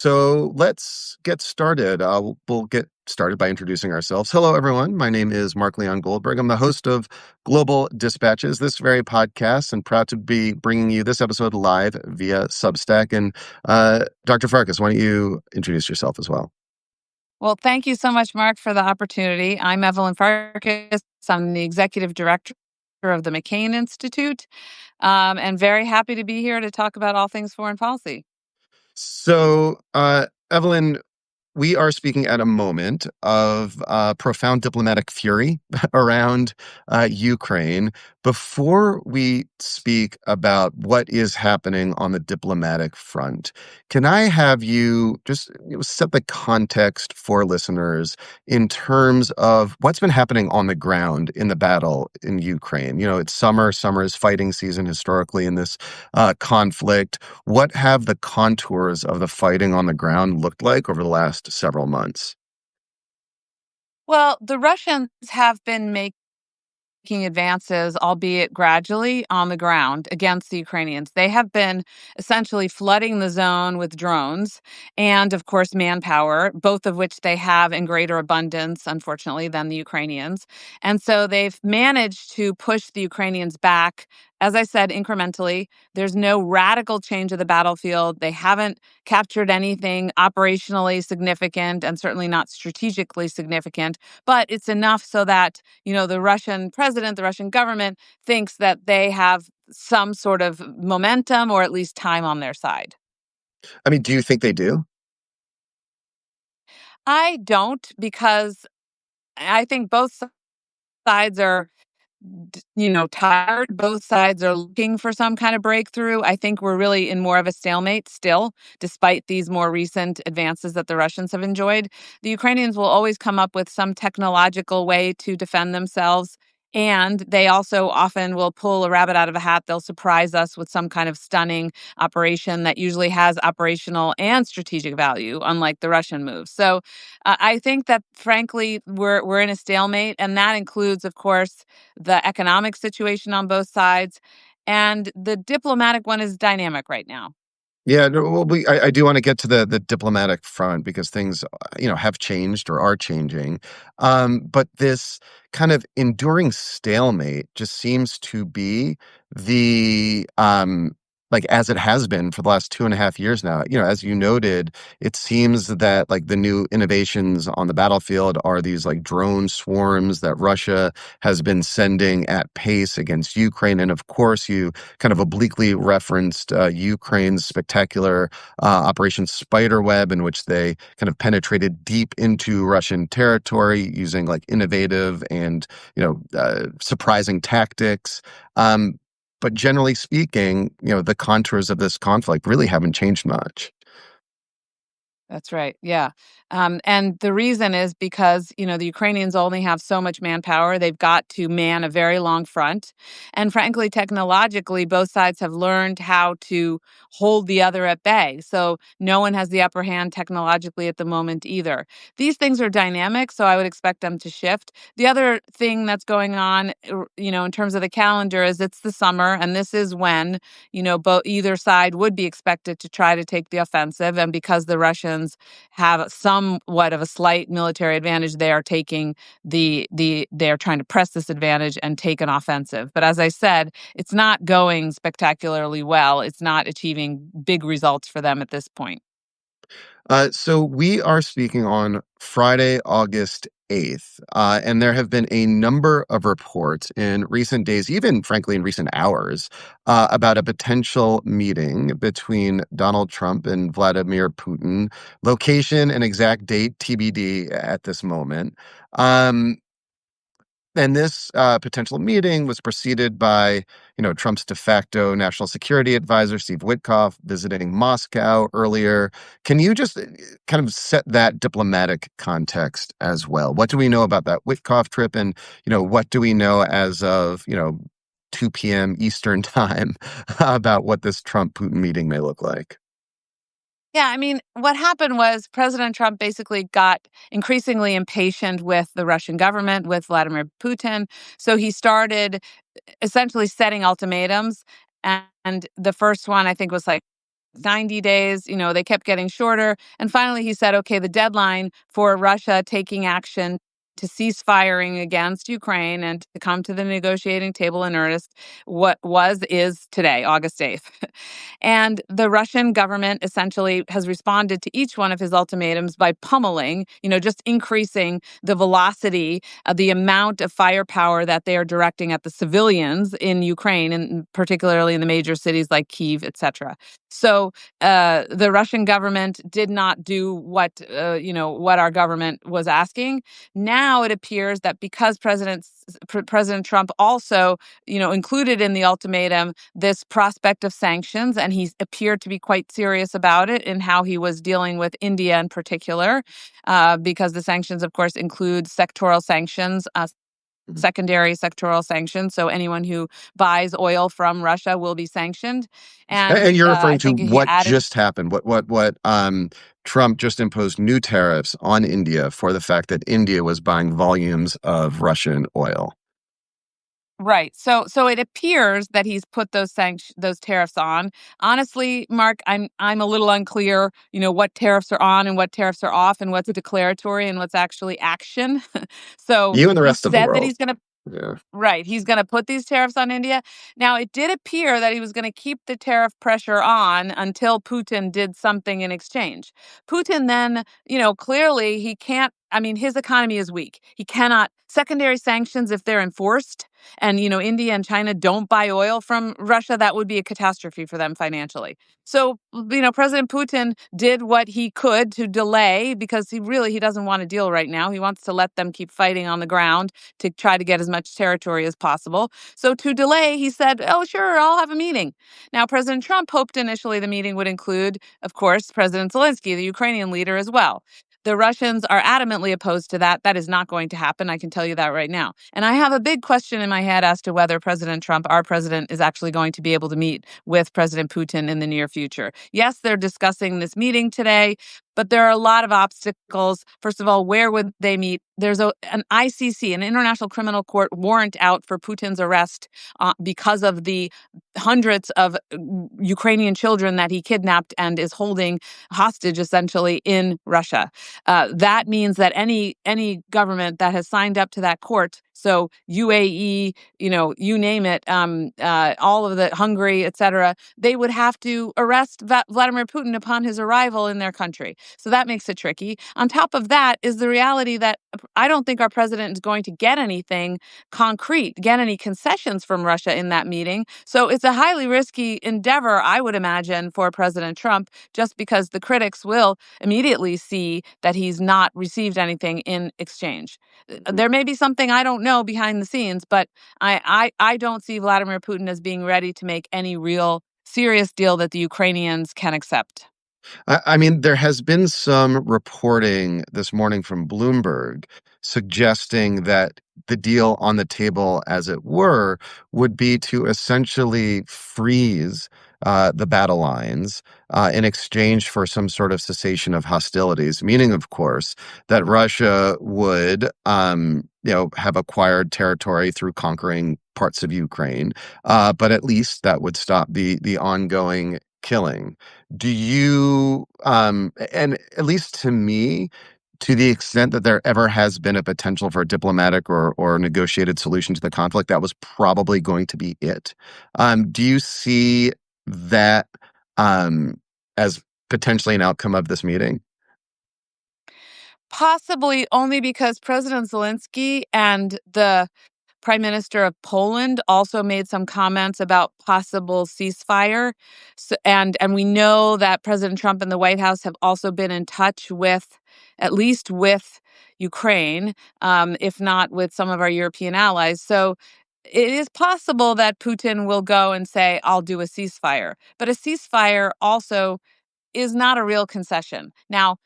So let's get started. We'll get started by introducing ourselves. Hello, everyone. My name is Mark Leon Goldberg. I'm the host of Global Dispatches, this very podcast, and proud to be bringing you this episode live via Substack. And Dr. Farkas, why don't you introduce yourself as well? Well, thank you so much, Mark, for the opportunity. I'm Evelyn Farkas. I'm the executive director of the McCain Institute, and very happy to be here to talk about all things foreign policy. So, Evelyn, we are speaking at a moment of profound diplomatic fury around Ukraine. Before we speak about what is happening on the diplomatic front, can I have you just set the context for listeners in terms of what's been happening on the ground in the battle in Ukraine? It's summer. Summer is fighting season historically in this conflict. What have the contours of the fighting on the ground looked like over the last several months? Well, the Russians have been making advances, albeit gradually, on the ground against the Ukrainians. They have been essentially flooding the zone with drones and, of course, manpower, both of which they have in greater abundance, unfortunately, than the Ukrainians. And so they've managed to push the Ukrainians back. As I said, incrementally. There's no radical change of the battlefield. They haven't captured anything operationally significant and certainly not strategically significant, but it's enough so that the Russian president, the Russian government thinks that they have some sort of momentum or at least time on their side. I mean, do you think they do? I don't, because I think both sides are tired. Both sides are looking for some kind of breakthrough. I think we're really in more of a stalemate still, despite these more recent advances that the Russians have enjoyed. The Ukrainians will always come up with some technological way to defend themselves. And they also often will pull a rabbit out of a hat. They'll surprise us with some kind of stunning operation that usually has operational and strategic value, unlike the Russian moves. So I think that, frankly, we're in a stalemate. And that includes, of course, the economic situation on both sides, and the diplomatic one is dynamic right now. Yeah, no, well, I do want to get to the diplomatic front because things, have changed or are changing. But this kind of enduring stalemate just seems to be the like as it has been for the last 2.5 years now. As you noted, it seems that like the new innovations on the battlefield are these like drone swarms that Russia has been sending at pace against Ukraine, and of course, you kind of obliquely referenced Ukraine's spectacular Operation Spiderweb, in which they kind of penetrated deep into Russian territory using like innovative and surprising tactics. But generally speaking, the contours of this conflict really haven't changed much. That's right. Yeah. And the reason is because, the Ukrainians only have so much manpower. They've got to man a very long front. And frankly, technologically, both sides have learned how to hold the other at bay. So no one has the upper hand technologically at the moment either. These things are dynamic, so I would expect them to shift. The other thing that's going on, in terms of the calendar is it's the summer, and this is when, both either side would be expected to try to take the offensive. And because the Russians have somewhat of a slight military advantage, they are taking they are trying to press this advantage and take an offensive. But as I said, it's not going spectacularly well. It's not achieving big results for them at this point. So we are speaking on Friday, August 8th, and there have been a number of reports in recent days, even frankly in recent hours, about a potential meeting between Donald Trump and Vladimir Putin. Location and exact date TBD at this moment. Um, and this potential meeting was preceded by, Trump's de facto national security advisor, Steve Witkoff, visiting Moscow earlier. Can you just kind of set that diplomatic context as well? What do we know about that Witkoff trip? And, what do we know as of, 2 p.m. Eastern time about what this Trump-Putin meeting may look like? Yeah, I mean, what happened was President Trump basically got increasingly impatient with the Russian government, with Vladimir Putin. So he started essentially setting ultimatums. And the first one, I think, was like 90 days, they kept getting shorter. And finally, he said, okay, the deadline for Russia taking action to cease firing against Ukraine and to come to the negotiating table in earnest is today, August 8th. And the Russian government essentially has responded to each one of his ultimatums by pummeling, just increasing the velocity, the amount of firepower that they are directing at the civilians in Ukraine, and particularly in the major cities like Kyiv, etc. So the Russian government did not do what our government was asking. Now it appears that because President Trump also, included in the ultimatum this prospect of sanctions, and he appeared to be quite serious about it in how he was dealing with India in particular, because the sanctions, of course, include sectoral sanctions. Secondary sectoral sanctions. So anyone who buys oil from Russia will be sanctioned. And And you're I referring to think he what added. just happened. What Trump just imposed new tariffs on India for the fact that India was buying volumes of Russian oil. Right. So it appears that he's put those tariffs on. Honestly, Mark, I'm a little unclear, what tariffs are on and what tariffs are off and what's declaratory and what's actually action. So You and the he rest of the said that world. he's going to. Yeah. Right. He's going to put these tariffs on India. Now, it did appear that he was going to keep the tariff pressure on until Putin did something in exchange. Putin then, clearly he can't. I mean, his economy is weak. He cannot. Secondary sanctions, if they're enforced and, India and China don't buy oil from Russia, that would be a catastrophe for them financially. So, President Putin did what he could to delay because he doesn't want a deal right now. He wants to let them keep fighting on the ground to try to get as much territory as possible. So to delay, he said, oh, sure, I'll have a meeting. Now, President Trump hoped initially the meeting would include, of course, President Zelensky, the Ukrainian leader, as well. The Russians are adamantly opposed to that. That is not going to happen. I can tell you that right now. And I have a big question in my head as to whether President Trump, our president, is actually going to be able to meet with President Putin in the near future. Yes, they're discussing this meeting today, but there are a lot of obstacles. First of all, where would they meet? There's an ICC, an International Criminal Court warrant out for Putin's arrest because of the hundreds of Ukrainian children that he kidnapped and is holding hostage, essentially, in Russia. That means that any government that has signed up to that court, so UAE, you name it, all of the Hungary, etc., they would have to arrest Vladimir Putin upon his arrival in their country. So that makes it tricky. On top of that is the reality that I don't think our president is going to get anything concrete, get any concessions from Russia in that meeting. So it's a highly risky endeavor, I would imagine, for President Trump, just because the critics will immediately see that he's not received anything in exchange. There may be something I don't know behind the scenes, but I don't see Vladimir Putin as being ready to make any real serious deal that the Ukrainians can accept. I mean, there has been some reporting this morning from Bloomberg suggesting that the deal on the table, as it were, would be to essentially freeze the battle lines in exchange for some sort of cessation of hostilities, meaning, of course, that Russia would, have acquired territory through conquering parts of Ukraine, but at least that would stop the ongoing killing. Do you, and at least to me, to the extent that there ever has been a potential for a diplomatic or negotiated solution to the conflict, that was probably going to be it. Do you see that as potentially an outcome of this meeting? Possibly only because President Zelensky and the Prime Minister of Poland also made some comments about possible ceasefire. So, and we know that President Trump and the White House have also been in touch with, at least with Ukraine, if not with some of our European allies. So it is possible that Putin will go and say, I'll do a ceasefire. But a ceasefire also is not a real concession. Now,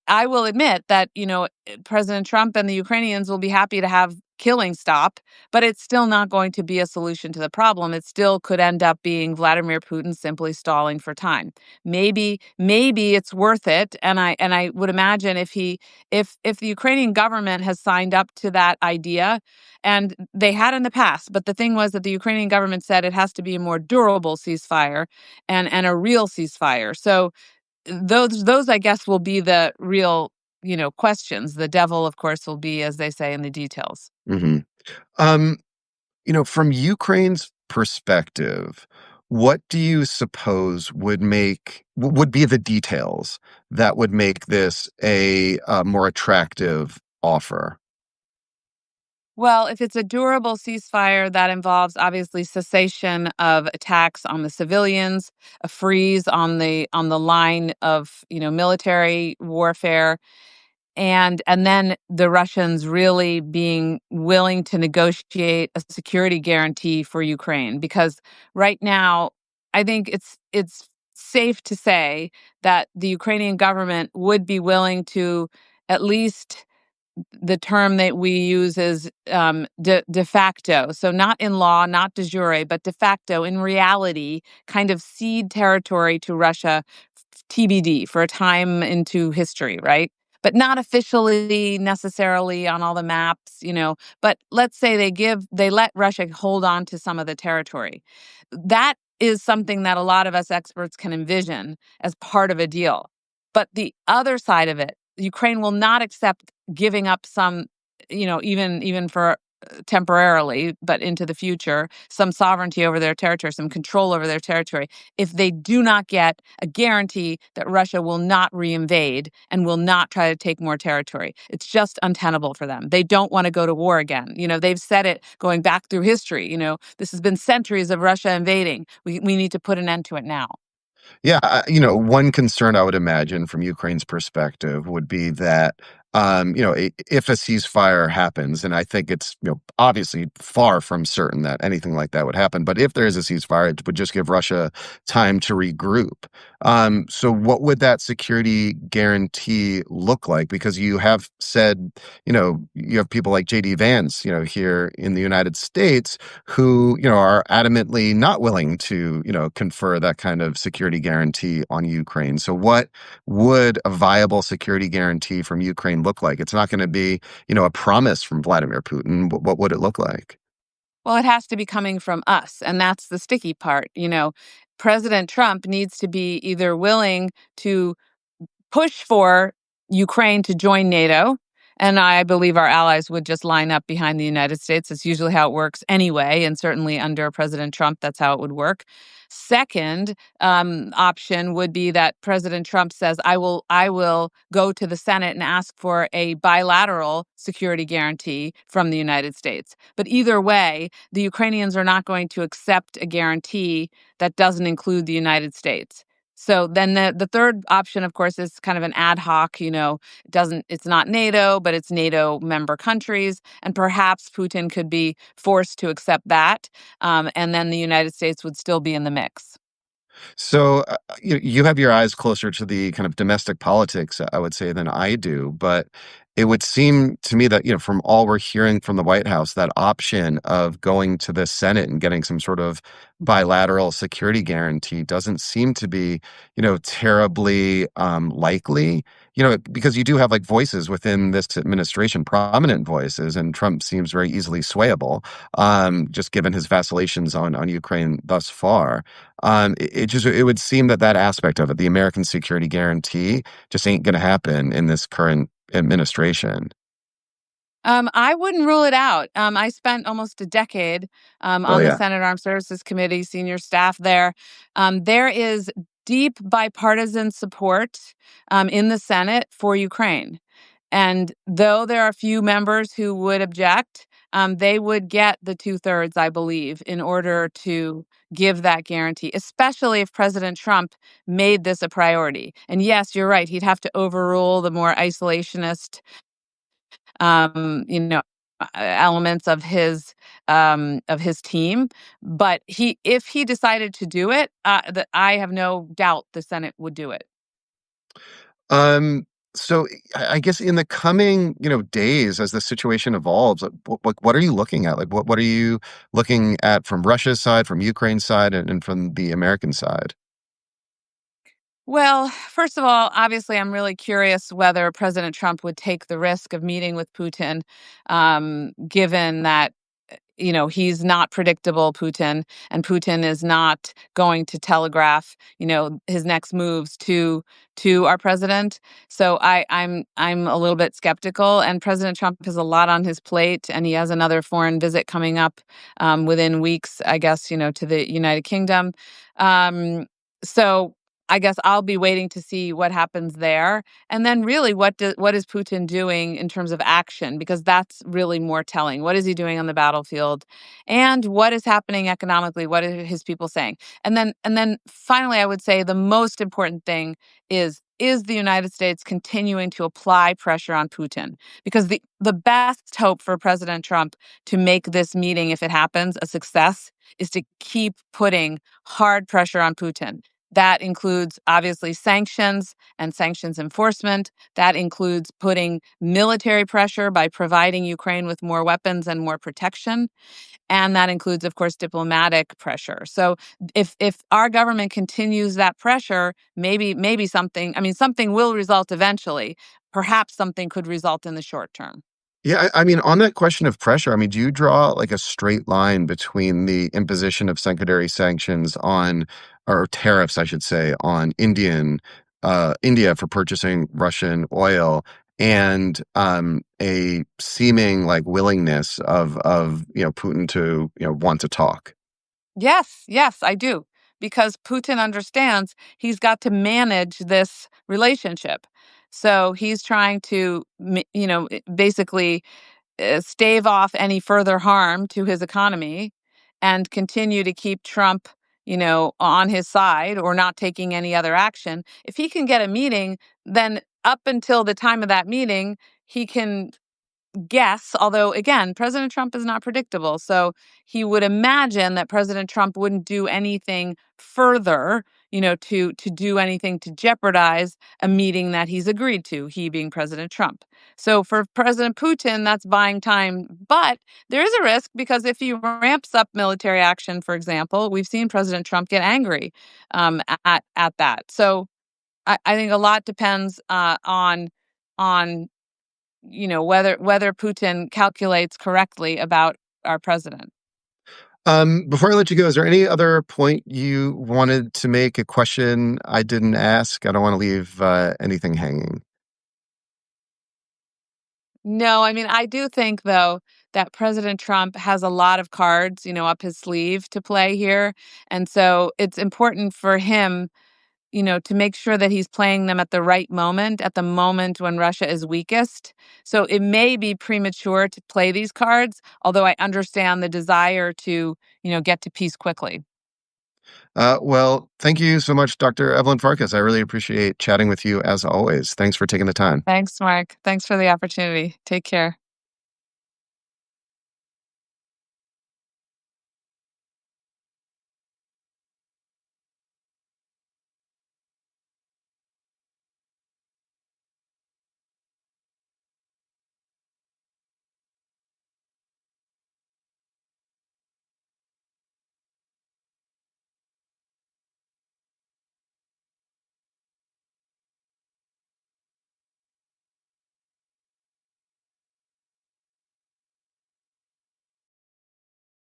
I will admit that, President Trump and the Ukrainians will be happy to have killing stop, but it's still not going to be a solution to the problem. It still could end up being Vladimir Putin simply stalling for time. Maybe it's worth it, and I would imagine if the Ukrainian government has signed up to that idea, and they had in the past, but the thing was that the Ukrainian government said it has to be a more durable ceasefire and a real ceasefire. So those I guess will be the real, questions. The devil, of course, will be, as they say, in the details. Mhm. Um, from Ukraine's perspective, what do you suppose would be the details that would make this a more attractive offer? Well, if it's a durable ceasefire, that involves obviously cessation of attacks on the civilians, a freeze on the line of military warfare, and then the Russians really being willing to negotiate a security guarantee for Ukraine, because right now I think it's safe to say that the Ukrainian government would be willing to, at least the term that we use is de facto. So, not in law, not de jure, but de facto, in reality, kind of cede territory to Russia, TBD, for a time into history, right? But not officially necessarily on all the maps. But let's say they let Russia hold on to some of the territory. That is something that a lot of us experts can envision as part of a deal. But the other side of it, Ukraine will not accept giving up some, even for temporarily, but into the future, some sovereignty over their territory, some control over their territory, if they do not get a guarantee that Russia will not reinvade and will not try to take more territory. It's just untenable for them. They don't want to go to war again. They've said it going back through history. This has been centuries of Russia invading. We need to put an end to it now. Yeah, one concern I would imagine from Ukraine's perspective would be that, if a ceasefire happens, and I think it's, obviously far from certain that anything like that would happen, but if there is a ceasefire, it would just give Russia time to regroup. So what would that security guarantee look like? Because you have said, you have people like JD Vance, here in the United States who, are adamantly not willing to, confer that kind of security guarantee on Ukraine. So what would a viable security guarantee from Ukraine look like? It's not going to be, a promise from Vladimir Putin. What would it look like? Well, it has to be coming from us, and that's the sticky part. President Trump needs to be either willing to push for Ukraine to join NATO. And I believe our allies would just line up behind the United States. It's usually how it works anyway. And certainly under President Trump, that's how it would work. Second option would be that President Trump says, I will go to the Senate and ask for a bilateral security guarantee from the United States. But either way, the Ukrainians are not going to accept a guarantee that doesn't include the United States. So then the third option, of course, is kind of an ad hoc, it's not NATO, but it's NATO member countries. And perhaps Putin could be forced to accept that. And then the United States would still be in the mix. So you have your eyes closer to the kind of domestic politics, I would say, than I do. But it would seem to me that, from all we're hearing from the White House, that option of going to the Senate and getting some sort of bilateral security guarantee doesn't seem to be, terribly likely. Because you do have like voices within this administration, prominent voices, and Trump seems very easily swayable, just given his vacillations on Ukraine thus far. It would seem that that aspect of it, the American security guarantee, just ain't going to happen in this current administration. I wouldn't rule it out. I spent almost a decade Oh on the yeah. Senate Armed Services Committee, senior staff there. There is deep bipartisan support in the Senate for Ukraine. And though there are a few members who would object, they would get the two-thirds, I believe, in order to give that guarantee, especially if President Trump made this a priority. And yes, you're right, he'd have to overrule the more isolationist elements of his team. But if he decided to do it, I have no doubt the Senate would do it. So I guess in the coming, days as the situation evolves, what are you looking at? Like, what are you looking at from Russia's side, from Ukraine's side, and from the American side? Well, first of all, obviously, I'm really curious whether President Trump would take the risk of meeting with Putin, given that he's not predictable, Putin, and Putin is not going to telegraph, his next moves to our president. So I'm a little bit skeptical. And President Trump has a lot on his plate, and he has another foreign visit coming up within weeks, I guess, to the United Kingdom. So I guess I'll be waiting to see what happens there. And then really what is Putin doing in terms of action, because that's really more telling. What is he doing on the battlefield, and what is happening economically? What are his people saying? And then finally, I would say the most important thing is the United States continuing to apply pressure on Putin, because the best hope for President Trump to make this meeting, if it happens, a success, is to keep putting hard pressure on Putin. That includes obviously sanctions and sanctions enforcement. That includes putting military pressure by providing Ukraine with more weapons and more protection. And that includes, of course, diplomatic pressure. So if our government continues that pressure, maybe something, I mean, something will result eventually. Perhaps something could result in the short term. Yeah, I mean, on that question of pressure, I mean, do you draw like a straight line between the imposition of secondary sanctions on, or tariffs, I should say, on India for purchasing Russian oil, and a seeming like willingness of Putin to want to talk? Yes, yes, I do. Because Putin understands he's got to manage this relationship. So he's trying to, basically stave off any further harm to his economy and continue to keep Trump, on his side or not taking any other action. If he can get a meeting, then up until the time of that meeting, he can guess, although again, President Trump is not predictable. So he would imagine that President Trump wouldn't do anything further, to do anything to jeopardize a meeting that he's agreed to, he being President Trump. So for President Putin, that's buying time. But there is a risk, because if he ramps up military action, for example, we've seen President Trump get angry at that. So I think a lot depends on whether Putin calculates correctly about our president. Before I let you go, is there any other point you wanted to make? A question I didn't ask? I don't want to leave anything hanging. No, I mean, I do think though that President Trump has a lot of cards, up his sleeve to play here. And so it's important for him, to make sure that he's playing them at the moment when Russia is weakest. So it may be premature to play these cards, although I understand the desire to, get to peace quickly. Well, thank you so much, Dr. Evelyn Farkas. I really appreciate chatting with you as always. Thanks for taking the time. Thanks, Mark. Thanks for the opportunity. Take care.